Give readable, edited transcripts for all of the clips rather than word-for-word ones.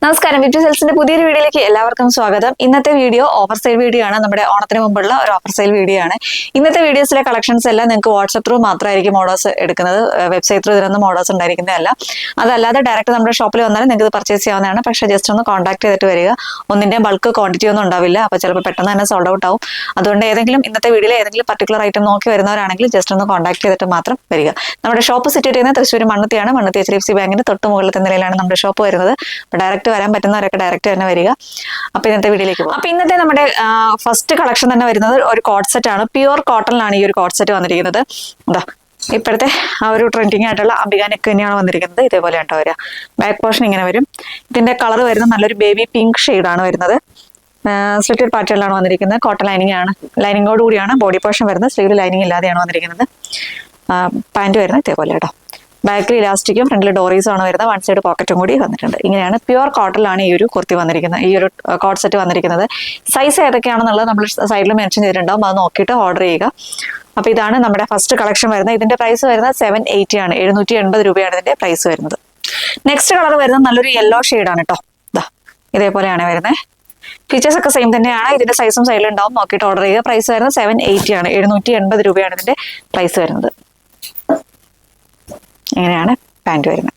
നമസ്കാരം, വിറ്റു സെൽസിന്റെ പുതിയൊരു വീഡിയോയിലേക്ക് എല്ലാവർക്കും സ്വാഗതം. ഇന്നത്തെ വീഡിയോ ഓഫർ സെയിൽ വീഡിയോ ആണ്. നമ്മുടെ ഓണത്തിന് മുമ്പുള്ള ഒരു ഓഫർ സെയിൽ വീഡിയോ ആണ്. ഇന്നത്തെ വീഡിയോസിലെ കളക്ഷൻസ് എല്ലാം നിങ്ങൾക്ക് വാട്സ്ആപ്പ് ത്രൂ മാത്രമായിരിക്കും ഓർഡേഴ്സ് എടുക്കുന്നത്. വെബ്സൈറ്റ് ത്രൂ ഇതിനൊന്നും ഓർഡേഴ്സ് ഉണ്ടായിരിക്കുന്നതല്ല. അതല്ലാതെ ഡയറക്റ്റ് നമ്മുടെ ഷോപ്പിൽ വന്നാലും നിങ്ങൾക്ക് ഇത് പർച്ചേസ് ചെയ്യാവുന്നതാണ്. പക്ഷേ ജസ്റ്റ് ഒന്ന് കോൺടാക്ട് ചെയ്തിട്ട് വരിക. ഒന്നിന്റെ ബൾക്ക് ക്വാണ്ടിറ്റി ഒന്നും ഉണ്ടാവില്ല. അപ്പോൾ ചിലപ്പോൾ പെട്ടെന്ന് തന്നെ സോൾഡ് ഔട്ട് ആവും. അതുകൊണ്ട് ഇന്നത്തെ വീഡിയോയിൽ ഏതെങ്കിലും പർട്ടിക്കുലർ ഐറ്റം നോക്കി വരുന്നവരാണെങ്കിൽ ജസ്റ്റ് ഒന്ന് കോൺടാക്ട് ചെയ്തിട്ട് മാത്രം വരിക. നമ്മുടെ ഷോപ്പ് സിറ്റുവേറ്റ് ചെയ്യുന്നത് തൃശ്ശൂർ മണ്ണത്തിയാണ്. മണ്ണത്തി HDFC ബാങ്കിന്റെ തൊട്ട് മുകളിലത്തെ നിലയിലാണ് നമ്മുടെ ഷോപ്പ് വരുന്നത്. അപ്പോൾ ഡയറക്റ്റ് വരാൻ പറ്റുന്നവരൊക്കെ ഡയറക്റ്റ് തന്നെ വരിക. അപ്പൊ ഇന്നത്തെ വീഡിയോയിലേക്ക് പോകും. അപ്പൊ ഇന്നത്തെ നമ്മുടെ ഫസ്റ്റ് കളക്ഷൻ തന്നെ വരുന്നത് ഒരു കോട്ട് സെറ്റ് ആണ്. പ്യുവർ കോട്ടണിലാണ് ഈ ഒരു കോട്ട് സെറ്റ് വന്നിരിക്കുന്നത്. എന്താ ഇപ്പോഴത്തെ ആ ഒരു ട്രെൻഡിങ് ആയിട്ടുള്ള അംബിക നെക്ക് തന്നെയാണ് വന്നിരിക്കുന്നത്. ഇതേപോലെ ആട്ടോ വരിക. ബാക്ക് പോർഷൻ ഇങ്ങനെ വരും. ഇതിന്റെ കളർ വരുന്നത് നല്ലൊരു ബേബി പിങ്ക് ഷെയ്ഡാണ് വരുന്നത്. സ്ലിറ്റഡ് പാറ്റേണിലാണ് വന്നിരിക്കുന്നത്. കോട്ടൺ ലൈനിങ് ആണ്. ലൈനിങ്ങോട് കൂടിയാണ് ബോഡി പോർഷൻ വരുന്നത്. സ്ലീവ് ലൈനിങ് ഇല്ലാതെയാണ് വന്നിരിക്കുന്നത്. പാന്റ് വരുന്നത് ഇതേപോലെ കേട്ടോ. ബാക്കിൽ ഇലാസ്റ്റിക്കും ഫ്രണ്ടിൽ ഡോറീസും ആണ് വരുന്നത്. വൺ സൈഡ് പോക്കറ്റും കൂടി വന്നിട്ടുണ്ട്. ഇങ്ങനെയാണ് പ്യുവർ കോട്ടണിലാണ് ഈ ഒരു കുർത്തി വന്നിരിക്കുന്നത്, ഈ ഒരു കോട്ട് സെറ്റ് വന്നിരിക്കുന്നത്. സൈസ് ഏതൊക്കെയാണെന്നുള്ളത് നമ്മൾ സൈഡിൽ മെൻഷൻ ചെയ്തിട്ടുണ്ടാവും. അത് നോക്കിയിട്ട് ഓർഡർ ചെയ്യുക. അപ്പോൾ ഇതാണ് നമ്മുടെ ഫസ്റ്റ് കളക്ഷൻ വരുന്നത്. ഇതിന്റെ പ്രൈസ് വരുന്നത് 780 ആണ്. 780 രൂപയാണ് ഇതിന്റെ പ്രൈസ് വരുന്നത്. നെക്സ്റ്റ് കളർ വരുന്നത് നല്ലൊരു യെല്ലോ ഷെയ്ഡാണ് കേട്ടോ. ഇതേപോലെയാണ് വരുന്നത്. ഫീച്ചേഴ്സ് ഒക്കെ സെയിം തന്നെയാണ്. ഇതിന്റെ സൈസും സൈഡിൽ ഉണ്ടാവും. നോക്കിയിട്ട് ഓർഡർ ചെയ്യുക. പ്രൈസ് വരുന്നത് 780 ആണ്. 780 രൂപയാണ് ഇതിന്റെ പ്രൈസ് വരുന്നത്. ഇങ്ങനെയാണ് പാന്റ് വരുന്നത്.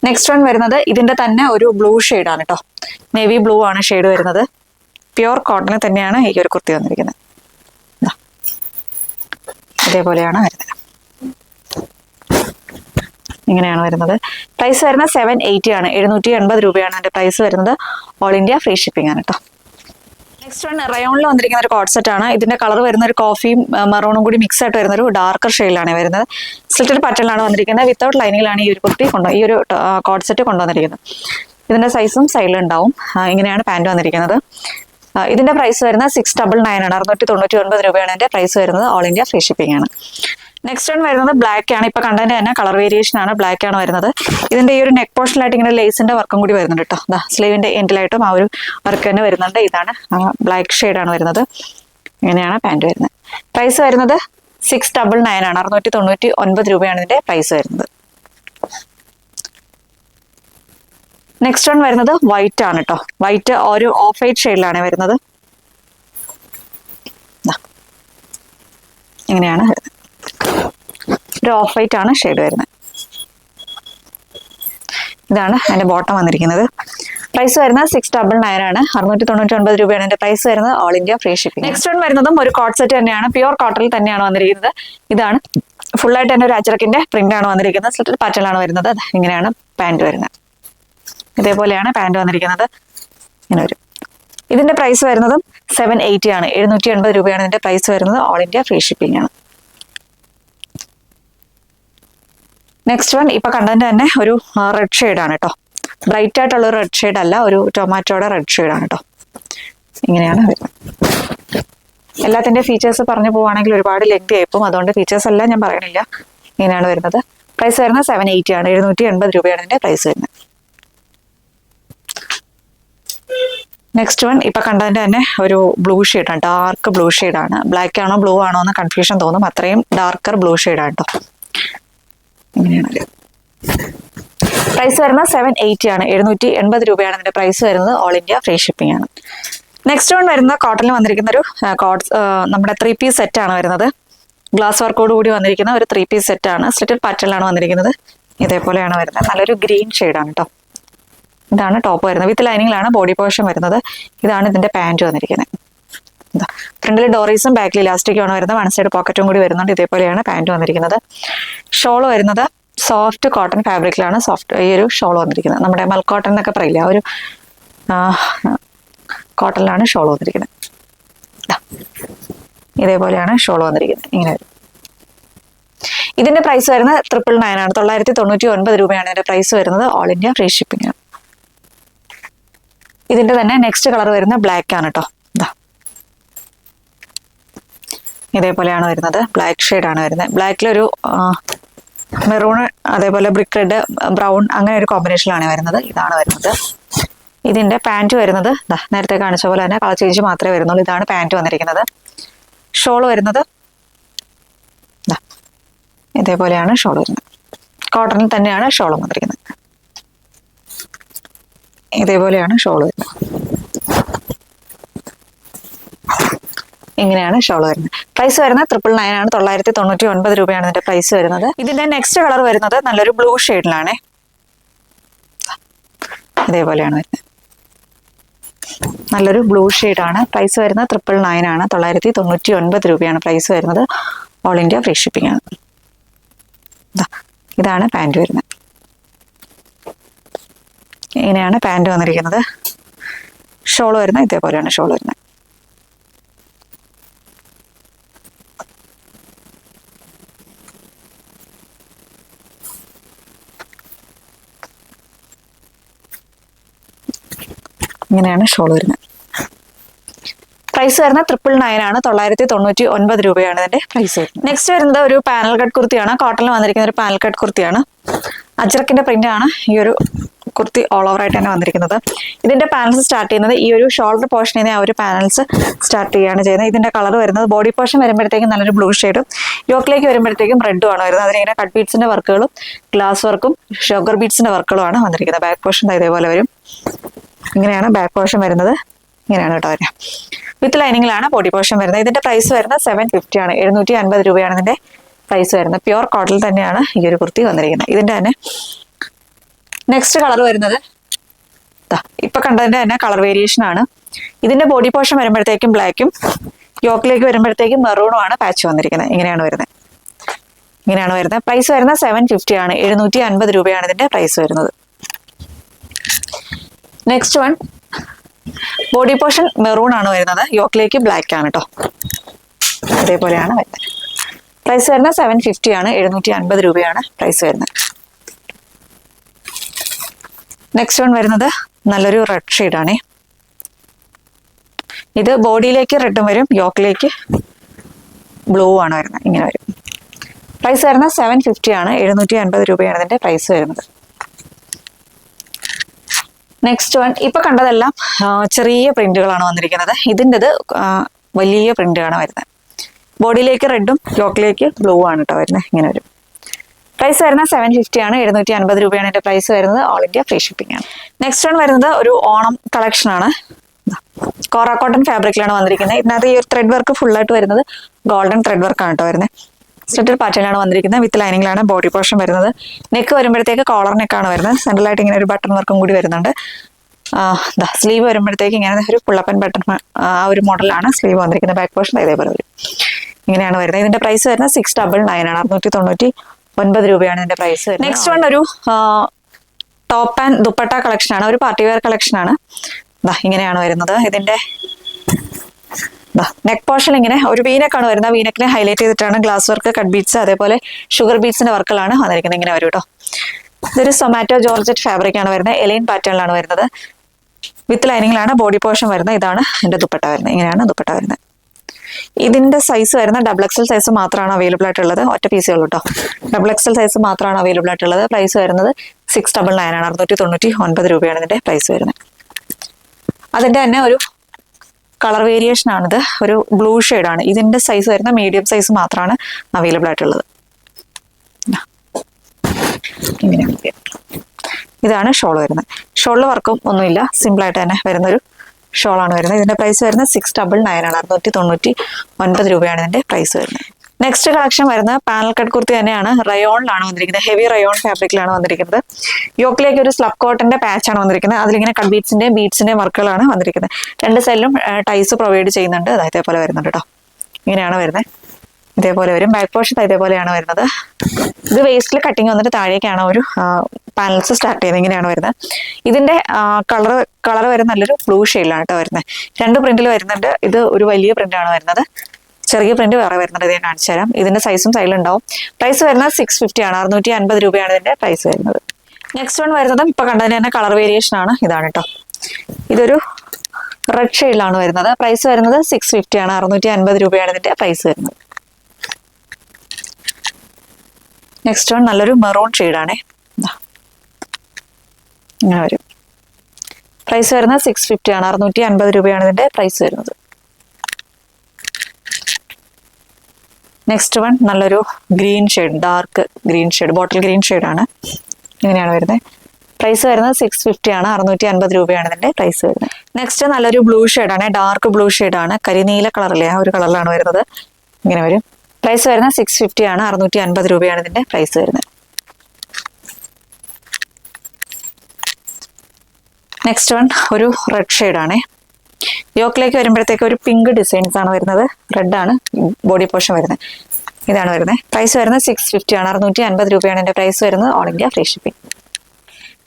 നെക്സ്റ്റ് വൺ വരുന്നത് ഇതിന്റെ തന്നെ ഒരു ബ്ലൂ ഷെയ്ഡാണ് കേട്ടോ. നേവി ബ്ലൂ ആണ് ഷെയ്ഡ് വരുന്നത്. പ്യുവർ കോട്ടണിൽ തന്നെയാണ് ഈ ഒരു കുർത്തി വന്നിരിക്കുന്നത്. ഇതേപോലെയാണ് വരുന്നത്. ഇങ്ങനെയാണ് വരുന്നത്. പ്രൈസ് വരുന്നത് 780 ആണ്. 780 രൂപയാണ് അതിന്റെ പ്രൈസ് വരുന്നത്. ഓൾ ഇന്ത്യ ഫ്രീ ഷിപ്പിംഗ് ആണ് കേട്ടോ. നെക്സ്റ്റ് വൺ റയോണിൽ വന്നിരിക്കുന്ന ഒരു കോട്ട് സെറ്റ് ആണ്. ഇതിന്റെ കളർ വരുന്ന ഒരു കോഫിയും മെറൂണും കൂടി മിക്സ് ആയിട്ട് വരുന്ന ഒരു ഡാർക്കർ ഷെയ്ഡിലാണ് വരുന്നത്. സ്ലിറ്റഡ് പാറ്റേണിലാണ് വന്നിരിക്കുന്നത്. വിത്തൗട്ട് ലൈനിങ്ങിലാണ് ഈ ഒരു കുർത്തി ഈ ഒരു കോട്ട് സെറ്റ് കൊണ്ടുവന്നിരിക്കുന്നത്. ഇതിന്റെ സൈസും സൈഡിലുണ്ടാവും. ഇങ്ങനെയാണ് പാന്റ് വന്നിരിക്കുന്നത്. ഇതിന്റെ പ്രൈസ് വരുന്നത് 699 ആണ്. 699 രൂപയാണ് ഇതിന്റെ പ്രൈസ് വരുന്നത്. ഓൾ ഇന്ത്യ ഫ്രീ ഷിപ്പിംഗ് ആണ്. നെക്സ്റ്റ് വൺ വരുന്നത് ബ്ലാക്ക് ആണ്. ഇപ്പൊ കണ്ടതിന്റെ തന്നെ കളർ വേരിയേഷൻ ആണ്. ബ്ലാക്ക് ആണ് വരുന്നത്. ഇതിന്റെ ഈ ഒരു നെക്ക് പോർഷനിലായിട്ട് ഇങ്ങനെ ലേസിന്റെ വർക്കും കൂടി വരുന്നുണ്ട് കേട്ടോ. സ്ലീവിന്റെ എൻഡിലായിട്ടും ആ ഒരു വർക്ക് തന്നെ വരുന്നുണ്ട്. ഇതാണ് ബ്ലാക്ക് ഷെയ്ഡാണ് വരുന്നത്. ഇങ്ങനെയാണ് പാന്റ് വരുന്നത്. പ്രൈസ് വരുന്നത് 699 ആണ്. 699 രൂപയാണ് ഇതിന്റെ പ്രൈസ് വരുന്നത്. നെക്സ്റ്റ് വൺ വരുന്നത് വൈറ്റ് ആണ് കേട്ടോ. വൈറ്റ് ഒരു ഓഫ് വൈറ്റ് ഷെയ്ഡിലാണ് വരുന്നത്. ഇങ്ങനെയാണ് വരുന്നത്. ഒരു ഓഫ് വൈറ്റ് ആണ് ഷെയ്ഡ് വരുന്നത്. ഇതാണ് അതിന്റെ ബോട്ടം വന്നിരിക്കുന്നത്. പ്രൈസ് വരുന്നത് 699 ആണ്. 699 രൂപയാണ് ഇതിന്റെ പ്രൈസ് വരുന്നത്. All India free shipping. Next one വരുന്നതും ഒരു കോട്ട് സെറ്റ് തന്നെയാണ്. പ്യുവർ കോട്ടണിൽ തന്നെയാണ് വന്നിരിക്കുന്നത്. ഇതാണ് ഫുള്ളായിട്ട് തന്നെ ഒരു അച്ചറക്കിന്റെ പ്രിന്റ് ആണ് വന്നിരിക്കുന്നത്. സ്ലിറ്റഡ് പാറ്റേണിലാണ് വരുന്നത്. ഇങ്ങനെയാണ് പാന്റ് വരുന്നത്. ഇതേപോലെയാണ് പാന്റ് വന്നിരിക്കുന്നത്. ഇങ്ങനെ വരും. ഇതിന്റെ പ്രൈസ് വരുന്നതും 780 ആണ്. 780 രൂപയാണ് ഇതിന്റെ പ്രൈസ് വരുന്നത്. ഓൾ ഇന്ത്യ ഫ്രീ ഷിപ്പിംഗ് ആണ്. നെക്സ്റ്റ് വൺ ഇപ്പൊ കണ്ടതിന്റെ തന്നെ ഒരു റെഡ് ഷെയ്ഡാണ് കേട്ടോ. ബ്രൈറ്റ് ആയിട്ടുള്ള ഒരു റെഡ് ഷെയ്ഡ് അല്ല, ഒരു ടൊമാറ്റോയുടെ റെഡ് ഷെയ്ഡാണ് കേട്ടോ. ഇങ്ങനെയാണ് വരുന്നത്. എല്ലാത്തിന്റെ ഫീച്ചേഴ്സ് പറഞ്ഞു പോവുകയാണെങ്കിൽ ഒരുപാട് ലെങ്തി ആയിപ്പോവും. അതുകൊണ്ട് ഫീച്ചേഴ്സ് എല്ലാം ഞാൻ പറയണില്ല. ഇങ്ങനെയാണ് വരുന്നത്. പ്രൈസ് വരുന്നത് 780 ആണ്. 780 രൂപയാണ് ഇതിന്റെ പ്രൈസ് വരുന്നത്. നെക്സ്റ്റ് വൺ ഇപ്പൊ കണ്ടതിന്റെ തന്നെ ഒരു ബ്ലൂ ഷെയ്ഡാണ്. ഡാർക്ക് ബ്ലൂ ഷെയ്ഡാണ്. ബ്ലാക്ക് ആണോ ബ്ലൂ ആണോ എന്ന് കൺഫ്യൂഷൻ തോന്നും. അത്രയും ഡാർക്കർ ബ്ലൂ ഷെയ്ഡാണ് കേട്ടോ. ഇങ്ങനെയാണ്. പ്രൈസ് വരുന്നത് 780 ആണ്. 780 രൂപയാണ് ഇതിന്റെ പ്രൈസ് വരുന്നത്. ഓൾ ഇന്ത്യ ഫ്രീ ഷിപ്പിംഗ് ആണ്. നെക്സ്റ്റ് വൺ വരുന്ന കോട്ടണിൽ വന്നിരിക്കുന്ന ഒരു നമ്മുടെ 3 പീസ് സെറ്റ് ആണ് വരുന്നത്. ഗ്ലാസ് വർക്കോട് കൂടി വന്നിരിക്കുന്ന ഒരു 3 പീസ് സെറ്റ് ആണ്. സ്ലിറ്റഡ് പാറ്റേണിലാണ് വന്നിരിക്കുന്നത്. ഇതേപോലെയാണ് വരുന്നത്. നല്ലൊരു ഗ്രീൻ ഷെയ്ഡാണ് കേട്ടോ. ഇതാണ് ടോപ്പ് വരുന്നത്. വിത്ത് ലൈനിങ്ങിലാണ് ബോഡി പോർഷൻ വരുന്നത്. ഇതാണ് ഇതിന്റെ പാന്റ് വന്നിരിക്കുന്നത്. ഫ്രണ്ടിൽ ഡോറീസും ബാക്കിൽ ഇലാസ്റ്റിക്കും ആണ് വരുന്നത്. വൺ സൈഡ് പോക്കറ്റും കൂടി വരുന്നുണ്ട്. ഇതേപോലെയാണ് പാന്റ് വന്നിരിക്കുന്നത്. ഷോള് വരുന്നത് സോഫ്റ്റ് കോട്ടൺ ഫാബ്രിക്കിലാണ് ഈ ഒരു ഷോൾ വന്നിരിക്കുന്നത്. നമ്മുടെ മൽ കോട്ടൺ എന്നൊക്കെ പറയില്ല, ആ ഒരു കോട്ടണിലാണ് ഷോൾ വന്നിരിക്കുന്നത്. ഇതേപോലെയാണ് ഷോൾ വന്നിരിക്കുന്നത്. ഇങ്ങനെ വരും. ഇതിന്റെ പ്രൈസ് വരുന്നത് 999 ആണ്. 999 രൂപയാണ് ഇതിന്റെ പ്രൈസ് വരുന്നത്. ഓൾ ഇന്ത്യ ഫ്രീ ഷിപ്പിംഗ് ആണ്. ഇതിന്റെ തന്നെ നെക്സ്റ്റ് കളർ വരുന്നത് ബ്ലാക്ക് ആണ് കേട്ടോ. ഇതേപോലെയാണ് വരുന്നത്. ബ്ലാക്ക് ഷെയ്ഡാണ് വരുന്നത്. ബ്ലാക്കിലൊരു മെറൂൺ, അതേപോലെ ബ്രിക്ക് റെഡ്, ബ്രൗൺ, അങ്ങനെ ഒരു കോമ്പിനേഷനിലാണ് വരുന്നത്. ഇതാണ് വരുന്നത്. ഇതിന്റെ പാന്റ് വരുന്നത് നേരത്തെ കാണിച്ച പോലെ തന്നെ കളർ ചേഞ്ച് മാത്രമേ വരുന്നുള്ളൂ. ഇതാണ് പാന്റ് വന്നിരിക്കുന്നത്. ഷോള് വരുന്നത് ഇതേപോലെയാണ് ഷോൾ വരുന്നത്. കോട്ടണിൽ തന്നെയാണ് ഷോളും വന്നിരിക്കുന്നത്. ഇതേപോലെയാണ് ഷോൾ വരുന്നത്. ഇങ്ങനെയാണ് ഷോൾ വരുന്നത്. പ്രൈസ് വരുന്നത് 999 ആണ്. 999 രൂപയാണ് ഇതിന്റെ പ്രൈസ് വരുന്നത്. ഇതിന്റെ നെക്സ്റ്റ് കളർ വരുന്നത് നല്ലൊരു ബ്ലൂ ഷെയ്ഡിലാണ്. ഇതേപോലെയാണ് വരുന്നത്. നല്ലൊരു ബ്ലൂ ഷെയ്ഡാണ്. പ്രൈസ് വരുന്നത് 999 ആണ്. 999 രൂപയാണ് പ്രൈസ് വരുന്നത്. ഓൾ ഇന്ത്യ ഫ്രീ ഷിപ്പിംഗ് ആണ്. ഇതാണ് പാൻറ് വരുന്നത്. ഇങ്ങനെയാണ് പാൻറ് വന്നിരിക്കുന്നത്. ഷോൾ വരുന്നത് ഇതേപോലെയാണ് ഷോൾ വരുന്നത്. ഇങ്ങനെയാണ് ഷോൾ വരുന്നത്. പ്രൈസ് വരുന്നത് 999 ആണ്. 999 രൂപയാണ് ഇതിന്റെ പ്രൈസ് വരുന്നത്. നെക്സ്റ്റ് വരുന്നത് ഒരു പാനൽ കട്ട് കുർത്തിയാണ്. കോട്ടണിൽ വന്നിരിക്കുന്ന ഒരു പാനൽ കട്ട് കുർത്തിയാണ്. അജ്രക്കിന്റെ പ്രിന്റ് ആണ് ഈ ഒരു കുർത്തി ഓൾ ഓവർ ആയിട്ട് തന്നെ വന്നിരിക്കുന്നത്. ഇതിന്റെ പാനൽസ് സ്റ്റാർട്ട് ചെയ്യുന്നത് ഈ ഒരു ഷോൾഡർ പോർഷനിൽ നിന്ന് ആ ഒരു പാനൽസ് സ്റ്റാർട്ട് ചെയ്യുകയാണ് ചെയ്യുന്നത്. ഇതിന്റെ കളർ വരുന്നത് ബോഡി പോർഷൻ വരുമ്പോഴത്തേക്കും നല്ലൊരു ബ്ലൂ ഷെയ്ഡും യോക്കിലേക്ക് വരുമ്പോഴത്തേക്കും റെഡും ആണ് വരുന്നത്. അതിലിങ്ങനെ കട്ട് ബീഡ്സിന്റെ വർക്കുകളും ഗ്ലാസ് വർക്കും ഷുഗർ ബീഡ്സിന്റെ വർക്കുകളുമാണ് വന്നിരിക്കുന്നത്. ബാക്ക് പോർഷൻ ഇതേപോലെ വരും. ഇങ്ങനെയാണ് ബാക്ക് പോർഷൻ വരുന്നത്. ഇങ്ങനെയാണ് കേട്ടോ വരിക. വിത്ത് ലൈനിങ്ങിലാണ് ബോഡി പോർഷൻ വരുന്നത്. ഇതിന്റെ പ്രൈസ് വരുന്നത് 750 ആണ്. 750 രൂപയാണ് ഇതിന്റെ പ്രൈസ് വരുന്നത്. പ്യുവർ കോട്ടൺ തന്നെയാണ് ഈ ഒരു കുർത്തി വന്നിരിക്കുന്നത്. ഇതിന്റെ തന്നെ നെക്സ്റ്റ് കളർ വരുന്നത് ഇപ്പൊ കണ്ടതിന്റെ തന്നെ കളർ വേരിയേഷൻ ആണ്. ഇതിന്റെ ബോഡി പോർഷൻ വരുമ്പോഴത്തേക്കും ബ്ലാക്കും യോക്കിലേക്ക് വരുമ്പോഴത്തേക്കും മെറൂണും ആണ് പാച്ച് വന്നിരിക്കുന്നത്. ഇങ്ങനെയാണ് വരുന്നത്. ഇങ്ങനെയാണ് വരുന്നത്. പ്രൈസ് വരുന്നത് 750 ആണ്. 750 രൂപയാണ് ഇതിന്റെ പ്രൈസ് വരുന്നത്. Next one body portion maroon ആണ് വരുന്നത്. യോക്കിലേക്ക് ബ്ലാക്ക് ആണ് കേട്ടോ. അതേപോലെയാണ് വരുന്നത്. പ്രൈസ് വരുന്നത് 750 ആണ്. 750 രൂപയാണ് പ്രൈസ് വരുന്നത്. നെക്സ്റ്റ് വൺ വരുന്നത് നല്ലൊരു റെഡ് ഷെയ്ഡാണ്. ഇത് ബോഡിയിലേക്ക് റെഡും വരും, യോക്കിലേക്ക് ബ്ലൂ ആണ് വരുന്നത്. ഇങ്ങനെ വരും. പ്രൈസ് വരുന്നത് 750 ആണ്. 750 രൂപയാണ് ഇതിന്റെ പ്രൈസ് വരുന്നത്. നെക്സ്റ്റ് വൺ ഇപ്പൊ കണ്ടതെല്ലാം ചെറിയ പ്രിന്റുകളാണ് വന്നിരിക്കുന്നത്. ഇതിൻ്റെത് വലിയ പ്രിന്റാണ് വരുന്നത്. ബോഡിയിലേക്ക് റെഡും യോക്കിലേക്ക് ബ്ലൂ ആണ് കേട്ടോ വരുന്നത്. ഇങ്ങനെ വരും. പ്രൈസ് വരുന്നത് 750 ആണ്. 750 രൂപയാണ് ഇതിന്റെ പ്രൈസ് വരുന്നത്. ഓൾ ഇന്ത്യ ഫ്രീ ഷിപ്പിംഗ് ആണ്. നെക്സ്റ്റ് വൺ വരുന്നത് ഒരു ഓണം കളക്ഷൻ ആണ്. കോറ കോട്ടൺ ഫാബ്രിക്കിലാണ് വന്നിരിക്കുന്നത്. ഇതിനകത്ത് ഈ ഒരു ത്രെഡ് വർക്ക് ഫുള്ളായിട്ട് വരുന്നത് ഗോൾഡൻ ത്രെഡ് വർക്കാണ് കേട്ടോ വരുന്നത്. സ്ലിറ്റഡ് പാറ്റേണിലാണ് വന്നിരിക്കുന്നത്. വിത്ത് ലൈനിങ്ങിലാണ് ബോഡി പോർഷൻ വരുന്നത്. നെക്ക് വരുമ്പോഴത്തേക്ക് കോളർ നെക്കാണ് വരുന്നത്. സെൻട്രലായിട്ട് ഇങ്ങനെ ഒരു ബട്ടൺ വർക്കും കൂടി വരുന്നുണ്ട്. സ്ലീവ് വരുമ്പോഴത്തേക്ക് ഇങ്ങനെ ഒരു പുള്ളപ്പൻ ബട്ടൺ ആ ഒരു മോഡലാണ് സ്ലീവ് വന്നിരിക്കുന്നത്. ബാക്ക് പോർഷൻ ഇതേപോലെ വരും. ഇങ്ങനെയാണ് വരുന്നത്. ഇതിന്റെ പ്രൈസ് വരുന്നത് 699 ആണ്. 699 രൂപയാണ് ഇതിന്റെ പ്രൈസ് വരുന്നത്. നെക്സ്റ്റ് വൺ ഒരു ടോപ്പ് ആൻഡ് ദുപ്പട്ട കളക്ഷൻ ആണ്. ഒരു പാർട്ടി വെയർ കളക്ഷൻ ആണ്. ഇങ്ങനെയാണ് വരുന്നത്. ഇതിന്റെ നെക്ക് പോർഷൻ ഇങ്ങനെ ഒരു വീനക്കാണ് വരുന്നത്. വീനക്കിനെ ഹൈലൈറ്റ് ചെയ്തിട്ടാണ് ഗ്ലാസ് വർക്ക്, കട്ട് ബീഡ്സ്, അതേപോലെ ഷുഗർ ബീഡ്സിന്റെ വർക്കുകളാണ് വന്നിരിക്കുന്നത്. ഇങ്ങനെ വരും കേട്ടോ. ഇതൊരു സൊമാറ്റോ ജോർജറ്റ് ഫാബ്രിക് ആണ് വരുന്നത്. എലൈൻ പാറ്റേണിലാണ് വരുന്നത്. വിത്ത് ലൈനിങ്ങിലാണ് ബോഡി പോർഷൻ വരുന്നത്. ഇതാണ് എന്റെ ദുപ്പട്ട വരുന്നത്. ഇങ്ങനെയാണ് ദുപ്പട്ട വരുന്നത്. ഇതിന്റെ സൈസ് വരുന്ന XXL സൈസ് മാത്രമാണ് അവൈലബിൾ ആയിട്ടുള്ളത്. ഒറ്റ പീസുകൾ കേട്ടോ. XXL സൈസ് മാത്രമാണ് അവൈലബിൾ ആയിട്ടുള്ളത്. പ്രൈസ് വരുന്നത് 699 ആണ്. 699 രൂപയാണ് ഇതിന്റെ പ്രൈസ് വരുന്നത്. അതിന്റെ തന്നെ ഒരു കളർ വേരിയേഷൻ ആണിത്. ഒരു ബ്ലൂ ഷെയ്ഡാണ്. ഇതിന്റെ സൈസ് വരുന്ന മീഡിയം സൈസ് മാത്രമാണ് അവൈലബിൾ ആയിട്ടുള്ളത്. ഇങ്ങനെയാണ്. ഇതാണ് ഷോൾ വരുന്നത്. ഷോളിൽ വർക്കും ഒന്നുമില്ല. സിമ്പിൾ ആയിട്ട് തന്നെ വരുന്നൊരു ഷോളാണ് വരുന്നത്. ഇതിന്റെ പ്രൈസ് വരുന്നത് 699 ആണ്. 699 രൂപയാണ് ഇതിന്റെ പ്രൈസ് വരുന്നത്. നെക്സ്റ്റ് കളക്ഷൻ വരുന്നത് പാനൽ കട്ട് കുർത്തി തന്നെയാണ്. റയോണിലാണ് വന്നിരിക്കുന്നത്. ഹെവി റയോൺ ഫാബ്രിക്കിലാണ് വന്നിരിക്കുന്നത്. യോക്കിലേക്ക് ഒരു സ്ലബ് കോട്ടന്റെ പാച്ചാണ് വന്നിരിക്കുന്നത്. അതിലിങ്ങനെ കട്ട് ബീഡ്സിന്റെയും ബീഡ്സിന്റെയും വർക്കുകളാണ് വന്നിരിക്കുന്നത്. രണ്ട് സൈഡിലും ടൈസ് പ്രൊവൈഡ് ചെയ്യുന്നുണ്ട്. ഇതേപോലെ വരുന്നുണ്ട് കേട്ടോ. ഇങ്ങനെയാണ് വരുന്നത്. ഇതേപോലെ വരും. ബാക്ക് പോർഷൻ ഇതേപോലെയാണ് വരുന്നത്. ഇത് വേസ്റ്റിൽ കട്ടിങ് വന്നിട്ട് താഴേക്കാണ് ഒരു പാനൽസ് സ്റ്റാർട്ട് ചെയ്യുന്നത്. ഇങ്ങനെയാണ് വരുന്നത്. ഇതിന്റെ കളർ വരുന്ന നല്ലൊരു ബ്ലൂ ഷെയ്ഡിലാണ് കേട്ടോ വരുന്നത്. രണ്ട് പ്രിന്റിൽ വരുന്നുണ്ട്. ഇത് ഒരു വലിയ പ്രിന്റാണ് വരുന്നത്. ചെറിയ പ്രിന്റ് വേറെ വരുന്നുണ്ട്. ഇത് ഞാൻ കാണിച്ചു തരാം. ഇതിന്റെ സൈസും സൈഡിലുണ്ടാവും. പ്രൈസ് വരുന്നത് 650 ആണ്. 650 രൂപയാണ് ഇതിന്റെ പ്രൈസ് വരുന്നത്. നെക്സ്റ്റ് വൺ വരുന്നത് ഇപ്പൊ കണ്ടതിന് തന്നെ കളർ വേരിയേഷൻ ആണ്. ഇതാണ് കേട്ടോ. ഇതൊരു റെഡ് ഷെയ്ഡിലാണ് വരുന്നത്. പ്രൈസ് വരുന്നത് 650 ആണ്. 650 രൂപയാണ് ഇതിന്റെ പ്രൈസ് വരുന്നത്. നെക്സ്റ്റ് വൺ നല്ലൊരു മെറൂൺ ഷെയ്ഡാണേ. ഇങ്ങനെ വരും. പ്രൈസ് വരുന്നത് 650 ആണ്. 650 രൂപയാണ് ഇതിന്റെ പ്രൈസ് വരുന്നത്. നെക്സ്റ്റ് വൺ നല്ലൊരു green shade, dark green shade, bottle green ഷെയ്ഡാണ്. ഇങ്ങനെയാണ് വരുന്നത്. പ്രൈസ് വരുന്നത് 650 ആണ്, 650 രൂപയാണ് ഇതിന്റെ പ്രൈസ് വരുന്നത്. നെക്സ്റ്റ് നല്ലൊരു ബ്ലൂ ഷെയ്ഡാണ്, ഡാർക്ക് ബ്ലൂ ഷെയ്ഡാണ്, കരിനീല കളറിലെ ആ ഒരു കളറിലാണ് വരുന്നത്. ഇങ്ങനെ വരും. പ്രൈസ് വരുന്നത് 650 ആണ്, 650 രൂപയാണ് ഇതിന്റെ പ്രൈസ് വരുന്നത്. നെക്സ്റ്റ് വൺ ഒരു റെഡ് ഷെയ്ഡാണേ. യോക്കിലേക്ക് വരുമ്പോഴത്തേക്ക് ഒരു പിങ്ക് ഡിസൈൻസ് ആണ് വരുന്നത്. റെഡ് ആണ് ബോഡി പോർഷൻ വരുന്നത്. ഇതാണ് വരുന്നത്. പ്രൈസ് വരുന്നത് 650 ആണ്, 650 രൂപയാണ് ഇതിന്റെ പ്രൈസ് വരുന്നത്. All India free shipping.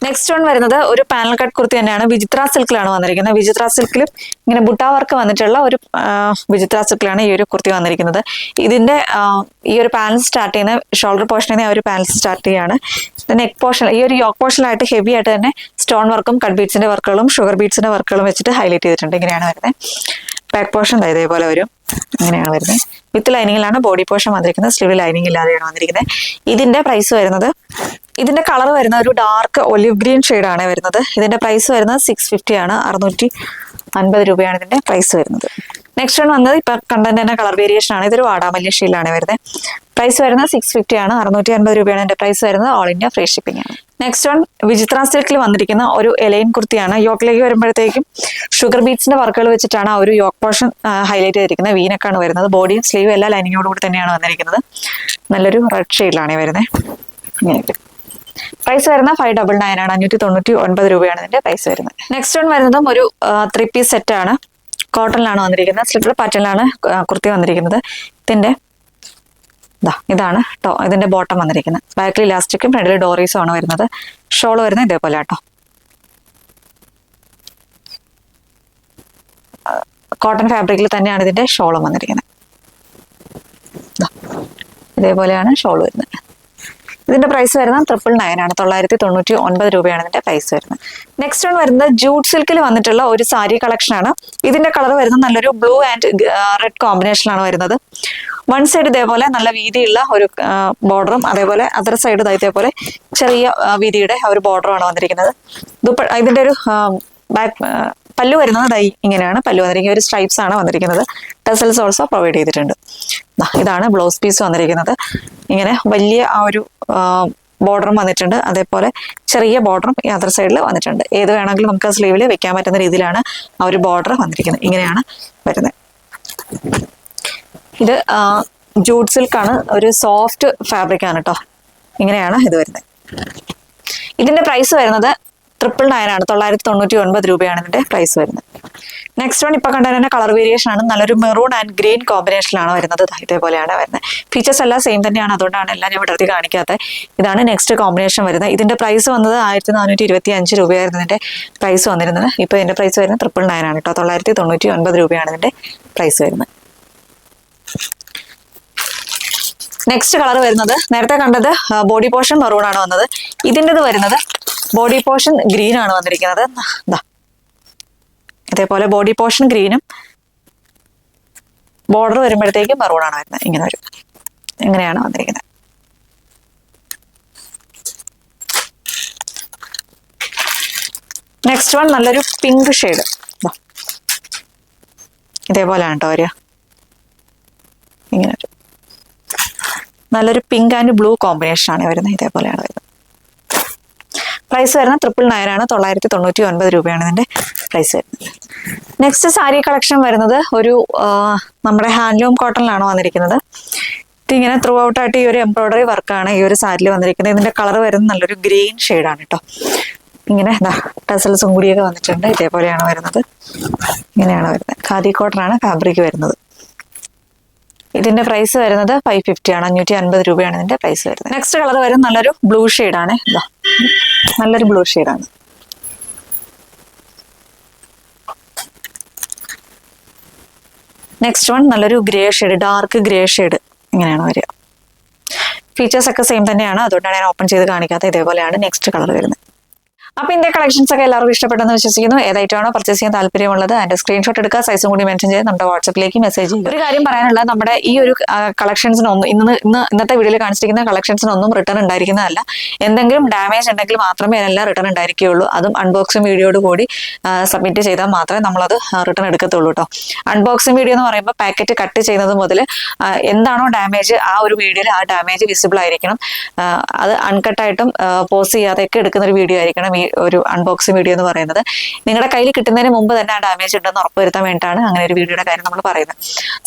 Next one വരുന്നത് ഒരു പാനൽ കട്ട് കുർത്തി തന്നെയാണ്. വിചിത്ര സിൽക്കിലാണ് വന്നിരിക്കുന്നത്. വിചിത്ര സിൽക്കിൽ ഇങ്ങനെ ബുട്ട വർക്ക് വന്നിട്ടുള്ള ഒരു വിചിത്ര സിൽക്കിലാണ് ഈ ഒരു കുർത്തി വന്നിരിക്കുന്നത്. ഇതിന്റെ ഈ ഒരു പാനൽ സ്റ്റാർട്ട് ചെയ്യുന്ന ഷോൾഡർ പോർഷനിൽ നിന്ന് ആ ഒരു പാനൽ സ്റ്റാർട്ട് ചെയ്യാണ്. നെക്ക് പോർഷൻ ഈ ഒരു യോക്ക് പോർഷനിലായിട്ട് ഹെവി ആയിട്ട് തന്നെ സ്റ്റോൺ വർക്കും കട്ട് ബീഡ്സിന്റെ വർക്കുകളും ഷുഗർ ബീഡ്സിന്റെ വർക്കുകളും വെച്ചിട്ട് ഹൈലൈറ്റ് ചെയ്തിട്ടുണ്ട്. ഇങ്ങനെയാണ് വരുന്നത്. ബാക്ക് പോർഷൻ ഇതേപോലെ വരും. ഇങ്ങനെയാണ് വരുന്നത്. വിത്ത് ലൈനിങ്ങിലാണ് ബോഡി പോർഷൻ വന്നിരിക്കുന്നത്. സ്ലീവ് ലൈനിങ് ഇല്ലാതെയാണ് വന്നിരിക്കുന്നത്. ഇതിന്റെ പ്രൈസ് വരുന്നത്, ഇതിന്റെ കളർ വരുന്ന ഒരു ഡാർക്ക് ഒലിവ് ഗ്രീൻ ഷെയ്ഡാണ് വരുന്നത്. ഇതിന്റെ പ്രൈസ് വരുന്നത് 650 ആണ്, 650 രൂപയാണ് ഇതിന്റെ പ്രൈസ് വരുന്നത്. നെക്സ്റ്റ് വൺ വന്നത് ഇപ്പൊ കണ്ടന്റ് തന്നെ കളർ വേരിയേഷൻ ആണ്. ഇതൊരു വാടാമല്ലി ഷെയ്ഡിലാണ് വരുന്നത്. പ്രൈസ് വരുന്നത് 650 ആണ്, 650 രൂപയാണ് ഇതിന്റെ പ്രൈസ് വരുന്നത്. ഓൾ ഇന്ത്യ ഫ്രീ ഷിപ്പിംഗ് ആണ്. നെക്സ്റ്റ് വൺ വിചിത്ര സിൽക്കിൽ വന്നിരിക്കുന്ന ഒരു എലൈൻ കുർത്തിയാണ്. യോക്കിലേക്ക് വരുമ്പോഴത്തേക്കും ഷുഗർ ബീഡ്സിന്റെ വർക്കുകൾ വെച്ചിട്ടാണ് ആ ഒരു യോക്ക് പോർഷൻ ഹൈലൈറ്റ് ചെയ്തിരിക്കുന്നത്. വീനക്കാണ് വരുന്നത്. ബോഡിയും സ്ലീവ് എല്ലാ ലൈനിങ്ങോടുകൂടി തന്നെയാണ് വന്നിരിക്കുന്നത്. നല്ലൊരു റെഡ് ഷെയ്ഡിലാണ് വരുന്നത്. ഇങ്ങനെ പ്രൈസ് വരുന്നത് 599 ആണ്, 599 രൂപയാണ് ഇതിന്റെ പ്രൈസ് വരുന്നത്. നെക്സ്റ്റ് വൺ വരുന്നതും ഒരു 3 പീസ് സെറ്റ് ആണ്. കോട്ടണിലാണ് വന്നിരിക്കുന്നത്. സ്ലിറ്റർ പാറ്റേണിലാണ് കുർത്തി വന്നിരിക്കുന്നത്. ഇതിന്റെ ഇതാണ് ഇതിന്റെ ബോട്ടം വന്നിരിക്കുന്നത്. ബാക്കിൽ ഇലാസ്റ്റിക്കും ഫ്രണ്ടിൽ ഡോറീസും ആണ് വരുന്നത്. ഷോൾ വരുന്നത് ഇതേപോലെ കേട്ടോ. കോട്ടൺ ഫാബ്രിക്കിൽ തന്നെയാണ് ഇതിന്റെ ഷോളും വന്നിരിക്കുന്നത്. ഇതേപോലെയാണ് ഷോൾ വരുന്നത്. ഇതിന്റെ പ്രൈസ് വരുന്നത് 999 ആണ്, 999 രൂപയാണ് ഇതിന്റെ പ്രൈസ് വരുന്നത്. നെക്സ്റ്റ് വൺ വരുന്നത് ജൂട്ട് സിൽക്കിൽ വന്നിട്ടുള്ള ഒരു സാരി കളക്ഷൻ ആണ്. ഇതിന്റെ കളർ വരുന്നത് നല്ലൊരു ബ്ലൂ ആൻഡ് റെഡ് കോമ്പിനേഷനിലാണ് വരുന്നത്. വൺ സൈഡ് ഇതേപോലെ നല്ല വീതിയുള്ള ഒരു ബോർഡറും അതേപോലെ അതർ സൈഡ് ഇതേപോലെ ചെറിയ വീതിയുടെ ഒരു ബോർഡറുമാണ് വന്നിരിക്കുന്നത്. ഇതിന്റെ ഒരു ബാക്ക് പല്ലു വരുന്നത് ഇങ്ങനെയാണ് പല്ലു വന്നിരിക്കുന്നത്. ഒരു സ്ട്രൈപ്സ് ആണ് വന്നിരിക്കുന്നത്. ടെസൽസ് ഓൾസോ പ്രൊവൈഡ് ചെയ്തിട്ടുണ്ട്. ഇതാണ് ബ്ലൗസ് പീസ് വന്നിരിക്കുന്നത്. ഇങ്ങനെ വലിയ ആ ഒരു ബോർഡറും വന്നിട്ടുണ്ട്. അതേപോലെ ചെറിയ ബോർഡറും ഈ അതർ സൈഡിൽ വന്നിട്ടുണ്ട്. ഏത് വേണമെങ്കിലും നമുക്ക് സ്ലീവിൽ വെക്കാൻ പറ്റുന്ന രീതിയിലാണ് ആ ഒരു ബോർഡർ വന്നിരിക്കുന്നത്. ഇങ്ങനെയാണ് വരുന്നത്. ഇത് ജൂട്ട് സിൽക്കാണ്, ഒരു സോഫ്റ്റ് ഫാബ്രിക് ആണ് കേട്ടോ. ഇങ്ങനെയാണ് ഇത് വരുന്നത്. ഇതിന്റെ പ്രൈസ് വരുന്നത് 999 ആണ്, 999 രൂപയാണ് ഇതിന്റെ പ്രൈസ് വരുന്നത്. നെക്സ്റ്റ് വൺ ഇപ്പൊ കണ്ടത് തന്നെ കളർ വേരിയേഷൻ ആണ്. നല്ലൊരു മെറൂൺ ആൻഡ് ഗ്രീൻ കോമ്പിനേഷനിലാണ് വരുന്നത്. ഇതേപോലെയാണ് വരുന്നത്. ഫീച്ചേഴ്സ് എല്ലാം സെയിം തന്നെയാണ്, അതുകൊണ്ടാണ് എല്ലാം ഞാൻ വിടർത്തി കാണിക്കാത്തത്. ഇതാണ് നെക്സ്റ്റ് കോമ്പിനേഷൻ വരുന്നത്. ഇതിന്റെ പ്രൈസ് വന്നത് 1425 രൂപയായിരുന്നു ഇതിന്റെ പ്രൈസ് വന്നിരുന്നത്. ഇപ്പൊ ഇതിന്റെ പ്രൈസ് വരുന്നത് 999 ആണ് കേട്ടോ. 999 രൂപയാണ് ഇതിന്റെ പ്രൈസ് വരുന്നത്. നെക്സ്റ്റ് കളർ വരുന്നത് നേരത്തെ കണ്ടത് ബോഡി പോർഷൻ മെറൂൺ ആണ് വന്നത്. ഇതിൻ്റെത് വരുന്നത് ബോഡി പോർഷൻ ഗ്രീൻ ആണ് വന്നിരിക്കുന്നത്. ഇതേപോലെ ബോഡി പോർഷൻ ഗ്രീനും ബോർഡർ വരുമ്പോഴത്തേക്കും മെറൂൺ ആണ് വരുന്നത്. ഇങ്ങനെ വരും. ഇങ്ങനെയാണ് വന്നിരിക്കുന്നത്. നെക്സ്റ്റ് വൺ നല്ലൊരു പിങ്ക് ഷെയ്ഡ്. ഇതേപോലെയാണ് കേട്ടോ വരിക. ഇങ്ങനെ വരും. നല്ലൊരു പിങ്ക് ആൻഡ് ബ്ലൂ കോമ്പിനേഷൻ ആണ് വരുന്നത്. ഇതേപോലെയാണ് വരുന്നത്. പ്രൈസ് വരുന്നത് 999 ആണ്, 999 രൂപയാണ് ഇതിന്റെ പ്രൈസ് വരുന്നത്. നെക്സ്റ്റ് സാരി കളക്ഷൻ വരുന്നത് ഒരു നമ്മുടെ ഹാൻഡ്ലൂം കോട്ടണിലാണ് വന്നിരിക്കുന്നത്. ഇതിങ്ങനെ ത്രൂ ഔട്ട് ആയിട്ട് ഈ ഒരു എംബ്രോയിഡറി വർക്കാണ് ഈ ഒരു സാരിയിൽ വന്നിരിക്കുന്നത്. ഇതിന്റെ കളർ വരുന്നത് നല്ലൊരു ഗ്രീൻ ഷെയ്ഡാണ് കേട്ടോ. ഇങ്ങനെ ടെസൽസും കൂടിയൊക്കെ വന്നിട്ടുണ്ട്. ഇതേപോലെയാണ് വരുന്നത്. ഇങ്ങനെയാണ് വരുന്നത്. ഖാദി കോട്ടൺ ആണ് ഫാബ്രിക് വരുന്നത്. ഇതിന്റെ പ്രൈസ് വരുന്നത് 550 ആണ്, 550 രൂപയാണ് ഇതിന്റെ പ്രൈസ് വരുന്നത്. നെക്സ്റ്റ് കളർ വരുന്നത് നല്ലൊരു ബ്ലൂ ഷെയ്ഡാണ്. നല്ലൊരു ബ്ലൂ ഷെയ്ഡാണ്. നെക്സ്റ്റ് വൺ നല്ലൊരു grey shade, dark grey shade. ഇങ്ങനെയാണ് വരിക. ഫീച്ചേഴ്സ് ഒക്കെ സെയിം തന്നെയാണ്, അതുകൊണ്ടാണ് ഞാൻ ഓപ്പൺ ചെയ്ത് കാണിക്കാത്തത്. ഇതേപോലെയാണ് നെക്സ്റ്റ് കളർ വരുന്നത്. അപ്പൊ ഇതിന്റെ കളക്ഷൻസ് ഒക്കെ എല്ലാവർക്കും ഇഷ്ടപ്പെട്ടെന്ന് വിശ്വസിക്കുന്നു. ഏതായിട്ടാണോ പർച്ചേസ് ചെയ്യാൻ താല്പര്യമുള്ളത് അതിന്റെ സ്ക്രീൻഷോട്ട് എടുക്കുക, സൈസും കൂടി മെൻഷൻ ചെയ്ത് നമ്മുടെ വാട്സപ്പിലേക്ക് മെസ്സേജ് ചെയ്യുക. ഒരു കാര്യം പറയാനുള്ള, നമ്മുടെ ഈ ഒരു കളക്ഷൻസിനൊന്നും ഇന്നത്തെ വീഡിയോയിൽ കാണിച്ചിരിക്കുന്ന കളക്ഷൻസിനൊന്നും റിട്ടേൺ ഉണ്ടായിരിക്കുന്നതല്ല. എന്തെങ്കിലും ഡാമേജ് ഉണ്ടെങ്കിൽ മാത്രമേ അതിനെല്ലാം റിട്ടേൺ ഉണ്ടായിരിക്കുകയുള്ളൂ. അതും അൺബോക്സിംഗ് വീഡിയോയോട് കൂടി സബ്മിറ്റ് ചെയ്താൽ മാത്രമേ നമ്മളത് റിട്ടേൺ എടുക്കത്തുള്ളൂ കേട്ടോ. അൺബോക്സിംഗ് വീഡിയോ എന്ന് പറയുമ്പോൾ പാക്കറ്റ് കട്ട് ചെയ്യുന്നത് മുതൽ എന്താണോ ഡാമേജ് ആ ഒരു വീഡിയോയിൽ ആ ഡാമേജ് വിസിബിൾ ആയിരിക്കണം. അത് അൺകട്ടായിട്ടും പോസ് ചെയ്യാതെയൊക്കെ എടുക്കുന്ന ഒരു വീഡിയോ ആയിരിക്കണം ഈ ഒരു അൺബോക്സിംഗ് വീഡിയോ എന്ന് പറയുന്നത്. നിങ്ങളുടെ കയ്യിൽ കിട്ടുന്നതിന് മുമ്പ് തന്നെ ആ ഡാമേജ് ഉണ്ടെന്ന് ഉറപ്പുവരുത്താൻ വേണ്ടിയിട്ടാണ് അങ്ങനെ ഒരു വീഡിയോയുടെ കാര്യം നമ്മൾ പറയുന്നത്.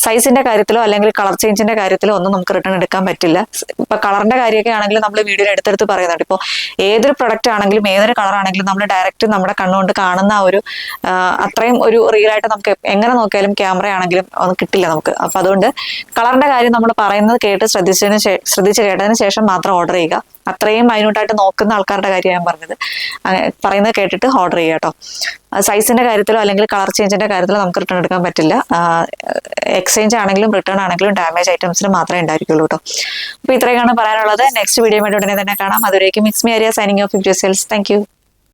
സൈസിന്റെ കാര്യത്തിലോ അല്ലെങ്കിൽ കളർ ചേഞ്ചിന്റെ കാര്യത്തിലോ ഒന്നും നമുക്ക് റിട്ടേൺ എടുക്കാൻ പറ്റില്ല. ഇപ്പൊ കളറിന്റെ കാര്യമൊക്കെ ആണെങ്കിൽ നമ്മൾ വീഡിയോയിൽ എടുത്തെടുത്ത് പറയുന്നുണ്ട്. ഇപ്പോൾ ഏതൊരു പ്രൊഡക്റ്റ് ആണെങ്കിലും ഏതൊരു കളർ ആണെങ്കിലും നമ്മൾ ഡയറക്റ്റ് നമ്മുടെ കണ്ണുകൊണ്ട് കാണുന്ന ഒരു അത്രയും ഒരു റിയലായിട്ട് നമുക്ക് എങ്ങനെ നോക്കിയാലും ക്യാമറ ആണെങ്കിലും ഒന്നും കിട്ടില്ല നമുക്ക്. അപ്പൊ അതുകൊണ്ട് കളറിന്റെ കാര്യം നമ്മൾ പറയുന്നത് കേട്ട് ശ്രദ്ധിച്ച് കേട്ടതിന് ശേഷം മാത്രം ഓർഡർ ചെയ്യുക. അത്രയും മൈന്യൂട്ടായിട്ട് നോക്കുന്ന ആൾക്കാരുടെ കാര്യം ഞാൻ പറഞ്ഞത്. പറയുന്നത് കേട്ടിട്ട് ഓർഡർ ചെയ്യുക കേട്ടോ. സൈസിന്റെ കാര്യത്തിലോ അല്ലെങ്കിൽ കളർ ചേഞ്ചിന്റെ കാര്യത്തിലോ നമുക്ക് റിട്ടേൺ എടുക്കാൻ പറ്റില്ല. എക്സ്ചേഞ്ച് ആണെങ്കിലും റിട്ടേൺ ആണെങ്കിലും ഡാമേജ് ഐറ്റംസിന് മാത്രമേ ഉണ്ടായിരിക്കുള്ളൂ കേട്ടോ. അപ്പൊ ഇത്രയൊക്കെയാണ് പറയാനുള്ളത്. നെക്സ്റ്റ് വീഡിയോ വേണ്ടി ഉടനെ തന്നെ കാണാം. അതുവരേക്കും it's me Arya signing off. Thank you.